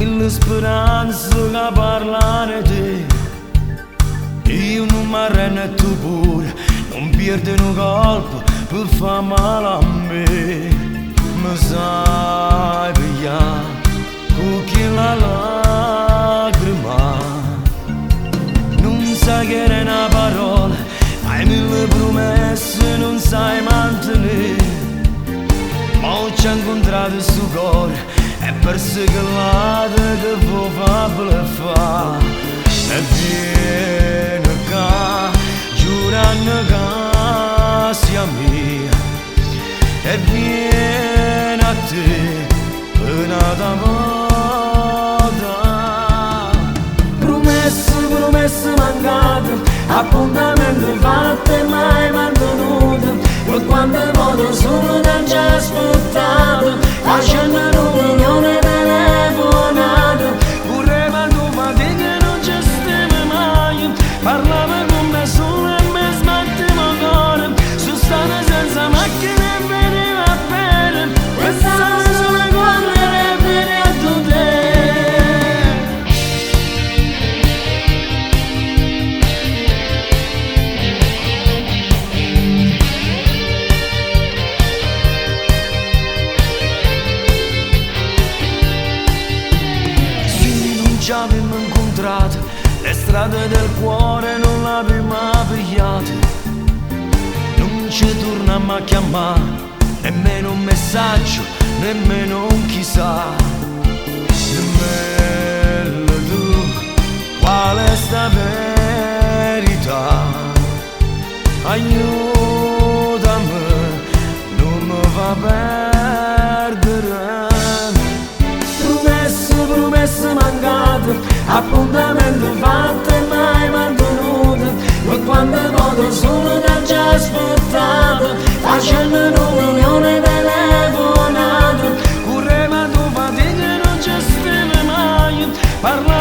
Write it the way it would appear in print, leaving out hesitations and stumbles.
mille speranze da parlare di te. Io non mi arrendo e tu pure, non perdi un colpo per far male a me. Mi sai pigliare con quella lacrima, non sai che era una parola, hai mille promesse, non sai mantenere. Ma ci ho incontrato sto cuore e perso che lato che può fare fa. E viene qua, giurando che sia mia, e viene a te una da volta. Promesse, promesse mancate, appuntamenti fatti e mai mantenuti. E quando vado solo da già aspettato, facendo un'unione telefonata. Pure ma tu ma te che non ci stiamo mai, parlava con me solo e mi sbattevo cuore. Su strada senza macchine e veniva bene, e stavo solo a correre e bene a tutte. Ci abbiamo incontrato, le strade del cuore non l'abbiamo pigliate. Non ci torniamo a chiamare, nemmeno un messaggio, nemmeno un chissà. Nemmeno tu, qual è sta verità? Aiutami, non mi fa perdere. Promesse, promesse mancate, appuntamenti fatti e mai mantenuti. E quando vado solo da già aspettato, facendo un'unione telefonata. Correva tu fatica e non ci stiamo mai, parlando